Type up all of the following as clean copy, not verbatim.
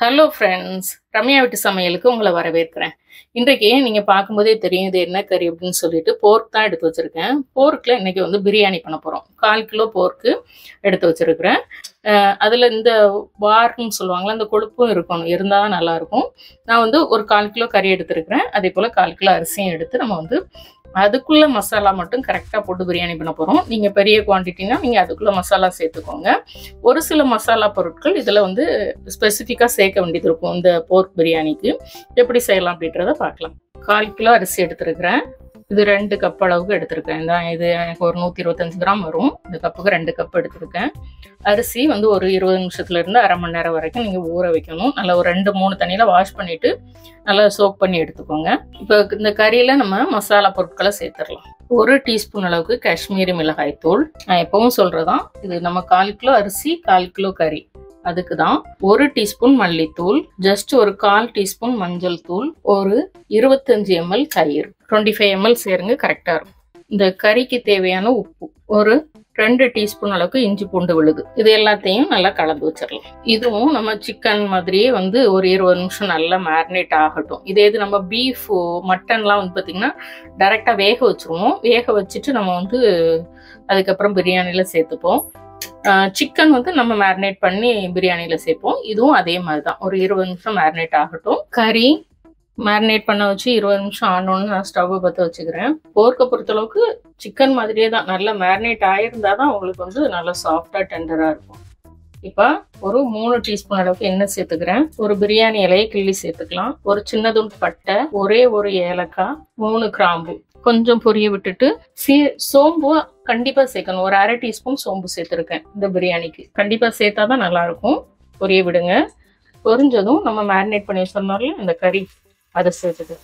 Hello friends, Ramya வீட்டு சமையலுக்கு உங்களை வரவேற்கிறேன். இன்றைக்கு நீங்கள் பார்க்கும்போதே தெரியும் இது என்ன கறி அப்படின்னு சொல்லிட்டு போர்க் தான் எடுத்து வச்சுருக்கேன். போர்க்கில் இன்றைக்கி வந்து பிரியாணி பண்ண போகிறோம். 1/4 கிலோ போர்க்கு எடுத்து வச்சுருக்கிறேன். அதில் இந்த வார்ன்னு சொல்லுவாங்களா, அந்த கொழுப்பும் இருக்கணும், இருந்தால் தான் நல்லாயிருக்கும். நான் வந்து ஒரு 1/4 கிலோ கறி எடுத்துருக்கிறேன். அதே போல் 1/4 கிலோ அரிசியும் எடுத்து நம்ம வந்து அதுக்குள்ளே மசாலா மட்டும் கரெக்டாக போட்டு பிரியாணி பண்ண போகிறோம். நீங்கள் பெரிய குவான்டிட்டினா நீங்கள் அதுக்குள்ளே மசாலா சேர்த்துக்கோங்க. ஒரு சில மசாலா பொருட்கள் இதில் வந்து ஸ்பெசிஃபிக்காக சேர்க்க வேண்டியது இருக்கும். இந்த போர்க் பிரியாணிக்கு எப்படி செய்யலாம் அப்படின்றத பார்க்கலாம். 1/4 கிலோ அரிசி எடுத்துருக்கிறேன். இது 2 கப் அளவுக்கு எடுத்துருக்கேன். இது எனக்கு ஒரு 125 கிராம் வரும். இந்த கப்புக்கு 2 கப் எடுத்துருக்கேன். அரிசி வந்து ஒரு 20 நிமிஷத்துலேருந்து அரை மணி நேரம் வரைக்கும் நீங்கள் ஊற வைக்கணும். நல்லா ஒரு 2-3 தண்ணியில் வாஷ் பண்ணிவிட்டு நல்லா சோக் பண்ணி எடுத்துக்கோங்க. இப்போ இந்த கறியில் நம்ம மசாலா பொருட்களை சேர்த்துடலாம். 1 டீஸ்பூன் அளவுக்கு காஷ்மீரி மிளகாய் தூள். நான் எப்பவும் சொல்கிறதான், இது நம்ம 1/4 கிலோ அரிசி 1/4 கிலோ கறி, அதுக்கு தான். 1 டீஸ்பூன் மல்லித்தூள், ஜஸ்ட் ஒரு 1/4 டீஸ்பூன் மஞ்சள் தூள், ஒரு 25 ml தயிர், 25 ml சேருங்க, கரெக்டாக இருக்கும். இந்த கறிக்கு தேவையான உப்பு, ஒரு 2 டீஸ்பூன் அளவுக்கு இஞ்சி பூண்டு விழுது. இது எல்லாத்தையும் நல்லா கலந்து வச்சிடலாம். இதுவும் நம்ம சிக்கன் மாதிரியே வந்து ஒரு 20 நிமிஷம் நல்லா மேரினேட் ஆகட்டும். இதே இது நம்ம பீஃப் மட்டன்லாம் வந்து பார்த்திங்கன்னா டைரெக்டாக வேக வச்சுருவோம். வேக வச்சுட்டு நம்ம வந்து அதுக்கப்புறம் பிரியாணியில் சேர்த்துப்போம். சிக்கன் வந்து நம்ம மேரினேட் பண்ணி பிரியாணியில் சேர்ப்போம். இதுவும் அதே மாதிரி தான், ஒரு 20 நிமிஷம் மேரினேட் ஆகட்டும். கறி மேரினேட் பண்ண வச்சு 20 நிமிஷம் ஆனோன்னு நான் ஸ்டவ்வை பற்ற வச்சுக்கிறேன். போர்க்கை பொறுத்தளவுக்கு சிக்கன் மாதிரியே தான், நல்லா மேரினேட் ஆகிருந்தால் தான் உங்களுக்கு வந்து நல்லா சாஃப்டாக டெண்டராக இருக்கும். இப்போ ஒரு 3 டீஸ்பூன் அளவுக்கு எண்ணெய் சேர்த்துக்கிறேன். ஒரு பிரியாணி இலையை கிள்ளி சேர்த்துக்கலாம். ஒரு சின்ன துண்டு பட்டை, ஒரே ஒரு ஏலக்காய், 3 கிராம்பு கொஞ்சம் பொரிய விட்டுட்டு சோம்பு கண்டிப்பாக சேர்க்கணும். ஒரு 1/2 டீஸ்பூன் சோம்பு சேர்த்துருக்கேன். இந்த பிரியாணிக்கு கண்டிப்பாக சேர்த்தா தான் நல்லாயிருக்கும். பொரிய விடுங்க. பொரிஞ்சதும் நம்ம மேரினேட் பண்ணி வச்சிருந்தோம்ல இந்த கறி, அதை சேர்த்துட்டு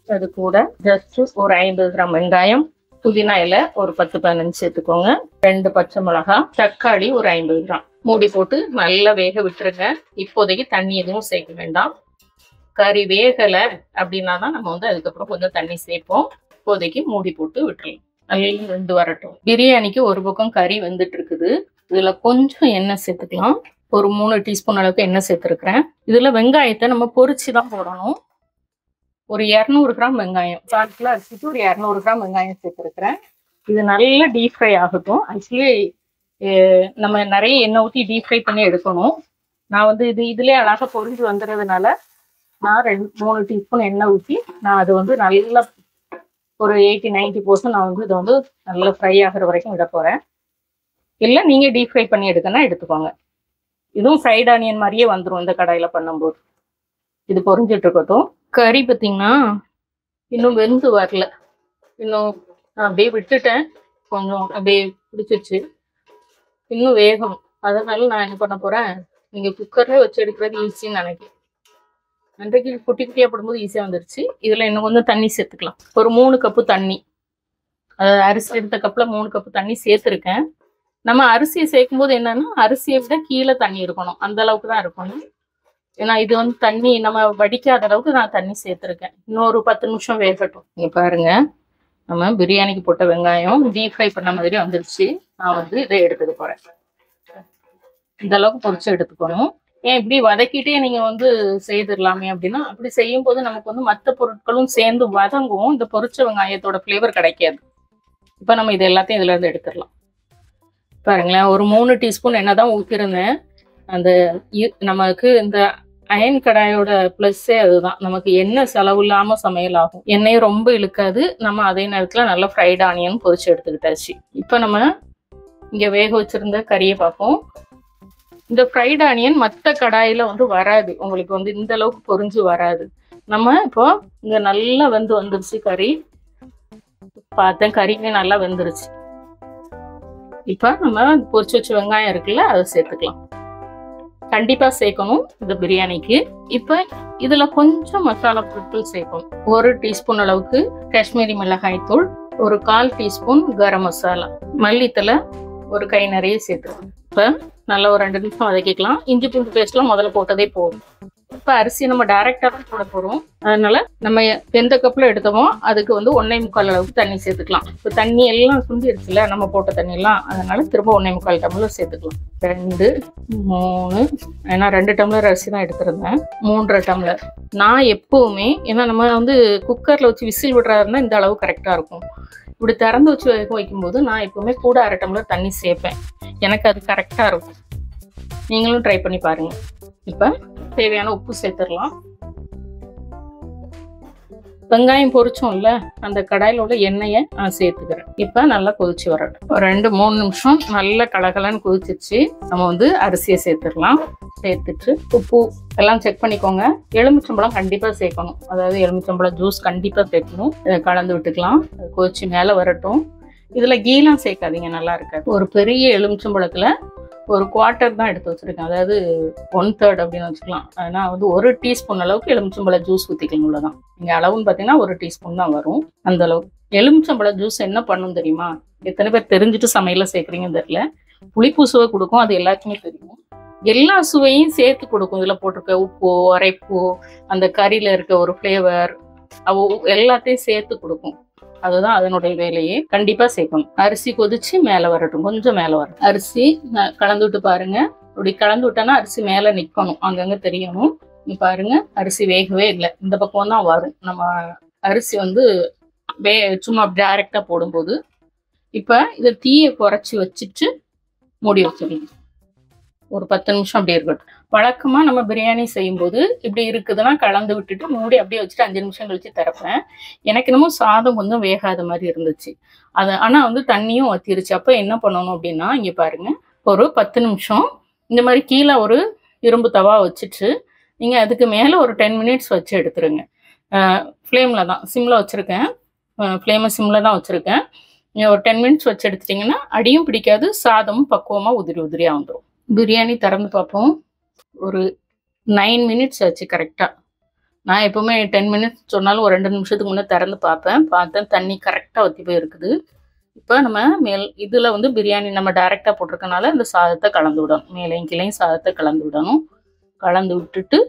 அது கூட ஜஸ்ட் ஒரு 50 கிராம் வெங்காயம், புதினா இலை ஒரு 10-15 சேர்த்துக்கோங்க. 2 பச்சை மிளகாய், தக்காளி ஒரு 50 கிராம். மூடி போட்டு நல்லா வேக விட்டுருங்க. இப்போதைக்கு தண்ணி எதுவும் சேர்க்க வேண்டாம். கறி வேகலை அப்படின்னா தான் நம்ம வந்து அதுக்கப்புறம் கொஞ்சம் தண்ணி சேர்ப்போம். இப்போதைக்கு மூடி போட்டு விட்டுருலாம். நல்லா வெந்து வரட்டும். பிரியாணிக்கு ஒரு பக்கம் கறி வெந்துட்டு இருக்குது. இதுல கொஞ்சம் எண்ணெய் சேர்த்துக்கலாம். ஒரு 3 டீஸ்பூன் அளவுக்கு எண்ணெய் சேர்த்துருக்கிறேன். இதுல வெங்காயத்தை நம்ம பொரிச்சு தான் போடணும். ஒரு 200 கிராம் வெங்காயம், 1/4 கிலோ அரிசிக்கு ஒரு 200 கிராம் வெங்காயம் சேர்த்துருக்கிறேன். இது நல்லா டீப் ஃப்ரை ஆகட்டும். ஆக்சுவலி நம்ம நிறைய எண்ணெய் ஊற்றி டீப் ஃப்ரை பண்ணி எடுக்கணும். நான் வந்து இதுலேயே அழகாக பொரிஞ்சு வந்துடுறதுனால நான் 3 டீஸ்பூன் எண்ணெய் ஊற்றி நான் அது வந்து நல்லா ஒரு 80-90% நான் வந்து இதை வந்து நல்லா ஃப்ரை ஆகிற வரைக்கும் விட போகிறேன். இல்லை நீங்கள் டீப் ஃப்ரை பண்ணி எடுக்கணும்னா எடுத்துக்கோங்க. இதுவும் ஃப்ரைட் ஆனியன் மாதிரியே வந்துடும் இந்த கடாயில் பண்ணும்போது. இது பொரிஞ்சிட்டு இருக்கட்டும். கறி பார்த்திங்கன்னா இன்னும் வெந்து வரல. இன்னும் நான் அப்படியே விட்டுட்டேன், கொஞ்சம் அப்படியே பிடிச்சிருச்சு, இன்னும் வேகணும். அதனால நான் என்ன பண்ண போகிறேன், நீங்கள் குக்கரில் வச்சு எடுக்கிறது ஈஸின்னு நினைக்கிறேன். அன்றைக்கு குட்டி குட்டியாக போடும்போது ஈஸியாக வந்துருச்சு. இதில் இன்னும் கொஞ்சம் தண்ணி சேர்த்துக்கலாம். ஒரு 3 கப்பு தண்ணி, அதாவது அரிசி எடுத்த கப்பில் 3 கப்பு தண்ணி சேர்த்துருக்கேன். நம்ம அரிசியை சேர்க்கும் போது என்னன்னா, அரிசியை விட கீழே தண்ணி இருக்கணும், அந்த அளவுக்கு தான் இருக்கணும். ஏன்னா இது வந்து தண்ணி நம்ம வடிக்காத அளவுக்கு நான் தண்ணி சேர்த்துருக்கேன். இன்னொரு 10 நிமிஷம் வேகட்டும். நீங்கள் பாருங்க, நம்ம பிரியாணிக்கு போட்ட வெங்காயம் டீப் ஃப்ரை பண்ண மாதிரி வந்துருச்சு. நான் வந்து இதை எடுத்துக்க போகிறேன். இந்த அளவுக்கு பொரிச்சு எடுத்துக்கணும். ஏன் இப்படி வதக்கிட்டே நீங்கள் வந்து செய்திடலாமே அப்படின்னா, அப்படி செய்யும் போது நமக்கு வந்து மற்ற பொருட்களும் சேர்ந்து வதங்கும். இந்த பொரிச்ச வெங்காயத்தோட ஃப்ளேவர் கிடைக்காது. இப்போ நம்ம இது எல்லாத்தையும் இதுல இருந்து எடுத்துடலாம். பாருங்களேன், ஒரு 3 டீஸ்பூன் எண்ணெய் தான் ஊற்றிருந்தேன். அந்த நமக்கு இந்த அயன் கடாயோட ப்ளஸ்ஸே அதுதான், நமக்கு எண்ணெய் செலவு இல்லாமல் சமையல் ஆகும். எண்ணெயும் ரொம்ப இழுக்காது. நம்ம அதே நேரத்தில் நல்லா ஃப்ரைட் ஆனியன் பொரிச்சு எடுத்துக்கிட்டாச்சு. இப்போ நம்ம இங்கே வேக வச்சிருந்த கறியை பார்ப்போம். இந்த ஃப்ரைட் ஆனியன் மற்ற கடாயில் வந்து வராது, உங்களுக்கு வந்து இந்த அளவுக்கு பொரிஞ்சு வராது. நம்ம இப்போ இங்கே நல்லா வந்துருச்சு கறி. பார்த்தேன், கறியுமே நல்லா வெந்துருச்சு. இப்போ நம்ம பொரிச்சு வச்ச வெங்காயம் இருக்குல்ல, அதை சேர்த்துக்கலாம். கண்டிப்பாக சேர்க்கணும் இந்த பிரியாணிக்கு. இப்போ இதில் கொஞ்சம் மசாலா பொருட்கள் சேர்க்கணும். 1 டீஸ்பூன் அளவுக்கு காஷ்மீரி மிளகாய் தூள், ஒரு 1/4 டீஸ்பூன் கரம் மசாலா, மல்லித்தலை ஒரு கை நிறைய சேர்த்துக்கலாம். இப்போ நல்லா ஒரு 2 நிமிஷம் வதக்கிக்கலாம். இஞ்சி பூண்டு பேஸ்ட்லாம் முதல்ல போட்டதே போதும். இப்போ அரிசி நம்ம டைரெக்டாக தான் போட போகிறோம். அதனால நம்ம எந்த கப்பில் எடுத்தோமோ அதுக்கு வந்து 1.25 அளவுக்கு தண்ணி சேர்த்துக்கலாம். இப்போ தண்ணி எல்லாம் சுண்டிடுச்சுல நம்ம போட்ட தண்ணியெல்லாம், அதனால திரும்ப 1.25 டம்ளர் சேர்த்துக்கலாம். 2 3 ஏன்னா 2 டம்ளர் அரிசி தான் எடுத்திருந்தேன். 3.5 டம்ளர். நான் எப்போவுமே ஏன்னா நம்ம வந்து குக்கரில் வச்சு விசில் விடுறா இருந்தால் இந்த அளவு கரெக்டாக இருக்கும். இப்படி திறந்து வச்சு வைக்கும்போது நான் எப்போவுமே கூட 1/2 டம்ளர் தண்ணி சேர்ப்பேன். எனக்கு அது கரெக்டாக இருக்கும். நீங்களும் ட்ரை பண்ணி பாருங்கள். இப்போ தேவையான உப்பு சேர்த்துடலாம். வெங்காயம் பொரிச்சோம்ல அந்த கடாயில் உள்ள எண்ணெயை நான் சேர்த்துக்கிறேன். இப்போ நல்லா கொதிச்சு வரட்டும். ஒரு 2-3 நிமிஷம் நல்லா கலகலன்னு கொதிச்சிச்சு. நம்ம வந்து அரிசியை சேர்த்துடலாம். சேர்த்துட்டு உப்பு எல்லாம் செக் பண்ணிக்கோங்க. எலுமிச்சம்பழம் கண்டிப்பாக சேர்க்கணும். அதாவது எலுமிச்சம்பழம் ஜூஸ் கண்டிப்பாக சேர்க்கணும். இதை கலந்து விட்டுக்கலாம். கொதிச்சு மேலே வரட்டும். இதில் கீலாம் சேர்க்காதீங்க, நல்லா இருக்காது. ஒரு பெரிய எலுமிச்சம்பழத்தில் ஒரு 1/4 தான் எடுத்து வச்சுருக்கேன். அதாவது 1/3 அப்படின்னு வச்சுக்கலாம். ஆனால் வந்து 1 டீஸ்பூன் அளவுக்கு எலுமிச்சம்பழம் ஜூஸ் ஊற்றிக்கணும். இவ்வளோதான். நீங்கள் அளவுன்னு பார்த்தீங்கன்னா 1 டீஸ்பூன் தான் வரும். அந்த அளவு எலுமிச்சம்பழம் ஜூஸ் என்ன பண்ணும் தெரியுமா? எத்தனை பேர் தெரிஞ்சுட்டு சமையலில் சேர்க்குறீங்கன்னு தெரியல. புளிப்பு சுவை கொடுக்கும், அது எல்லாத்துக்குமே தெரியும். எல்லா சுவையும் சேர்த்து கொடுக்கும். இதில் போட்டிருக்க உப்போ அரைப்போ அந்த கறியில் இருக்க ஒரு ஃப்ளேவர் எல்லாத்தையும் சேர்த்து கொடுக்கும். அதுதான் அதனுடைய வேலையே. கண்டிப்பா சேர்க்கணும். அரிசி கொதிச்சு மேல வரட்டும். கொஞ்சம் மேல வரும். அரிசி கலந்து விட்டு பாருங்க. அப்படி கலந்து விட்டோன்னா அரிசி மேல நிக்கணும். அங்கங்க தெரியணும். நீ பாருங்க, அரிசி வேகவே இல்லை. இந்த பக்கம் தான் வரும். நம்ம அரிசி வந்து சும்மா டைரக்டா போடும்போது. இப்ப இதை தீயை குறைச்சி வச்சுட்டு மூடி வச்சிடணும். ஒரு 10 நிமிஷம் அப்படியே இருக்கட்டும். வழக்கமா நம்ம பிரியாணி செய்யும்போது இப்படி இருக்குதுன்னா கலந்து விட்டுட்டு மூடி அப்படியே வச்சுட்டு 5 நிமிஷம் கழிச்சு திறப்பேன். எனக்கு என்னமோ சாதம் கொஞ்சம் வேகாத மாதிரி இருந்துச்சு. அது ஆனா வந்து தண்ணியும் வத்திருச்சு. அப்போ என்ன பண்ணணும் அப்படின்னா, இங்க பாருங்க, ஒரு 10 நிமிஷம் இந்த மாதிரி கீழே ஒரு இரும்பு தவா வச்சுட்டு நீங்க அதுக்கு மேல ஒரு 10 மினிட்ஸ் வச்சு எடுத்துருங்க. ஃப்ளேம்ல தான், சிம்ல வச்சிருக்கேன். ஃப்ளேமை சிம்ல தான் வச்சிருக்கேன். நீங்க ஒரு 10 மினிட்ஸ் வச்சு எடுத்துட்டீங்கன்னா அடியும் பிடிக்காது, சாதமும் பக்குவமா உதிரி உதிரியா வந்துடும். பிரியாணி திறந்து பார்ப்போம். ஒரு 9 மினிட்ஸ் ஆச்சு கரெக்டாக. நான் எப்போவுமே 10 மினிட்ஸ் சொன்னாலும் ஒரு 2 நிமிஷத்துக்கு முன்னே திறந்து பார்த்தேன். தண்ணி கரெக்டாக வற்றி போய் இருக்குது. இப்போ நம்ம இதில் வந்து பிரியாணி நம்ம டைரெக்டாக போட்டிருக்கனால இந்த சாதத்தை கலந்து விடணும். மேலையும் கீழையும் சாதத்தை கலந்து விடணும். கலந்து விட்டுட்டு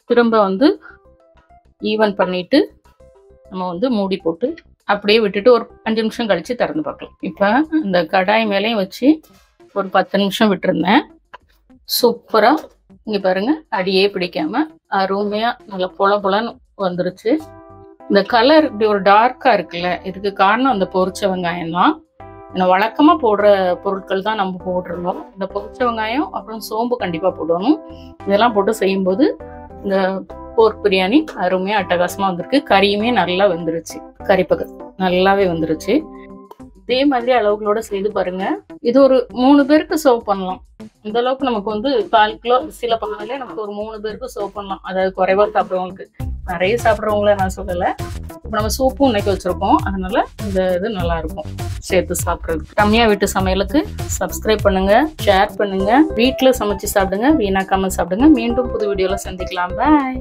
திரும்ப வந்து ஈவன் பண்ணிட்டு நம்ம வந்து மூடி போட்டு அப்படியே விட்டுட்டு ஒரு 5 நிமிஷம் கழித்து திறந்து பார்க்கலாம். இப்போ இந்த கடாய் மேலேயும் வச்சு ஒரு 10 நிமிஷம் விட்டுருந்தேன். சூப்பரா இங்க பாருங்க, அடியே பிடிக்காம அருமையா நல்லா பொலன்னு வந்துருச்சு. இந்த கலர் இப்படி ஒரு டார்க்கா இருக்குல்ல, இதுக்கு காரணம் அந்த பொரிச்ச வெங்காயம் தான். ஏன்னா வழக்கமா போடுற பொருட்கள் தான் நம்ம போடுறோம். இந்த பொரிச்ச வெங்காயம் அப்புறம் சோம்பு கண்டிப்பா போடணும். இதெல்லாம் போட்டு செய்யும்போது இந்த போர்க் பிரியாணி அருமையா அட்டகாசமா வந்திருக்கு. கறியுமே நல்லா வெந்துருச்சு. கறி பக்கத்து நல்லாவே வந்துருச்சு. இதே மாதிரி அளவுகளோட செய்து பாருங்க. இது ஒரு 3 பேருக்கு சர்வ் பண்ணலாம். இந்த அளவுக்கு நமக்கு வந்து 1/4 கிலோ சில பண்ணாலே நமக்கு ஒரு 3 பேருக்கு சர்வ் பண்ணலாம். அதாவது குறைவா சாப்பிட்றவங்களுக்கு. நிறைய சாப்பிட்றவங்கள நான் சொல்லலை. இப்போ நம்ம சூப்பும் இன்னைக்கு வச்சிருக்கோம். அதனால இந்த இது நல்லா இருக்கும் சேர்த்து சாப்பிட்றதுக்கு. ரம்யா வீட்டு சமையலுக்கு சப்ஸ்கிரைப் பண்ணுங்க, ஷேர் பண்ணுங்க, வீட்டில் சமைச்சு சாப்பிடுங்க, வீணாக்காம சாப்பிடுங்க. மீண்டும் புது வீடியோல சந்திக்கலாம். பாய்.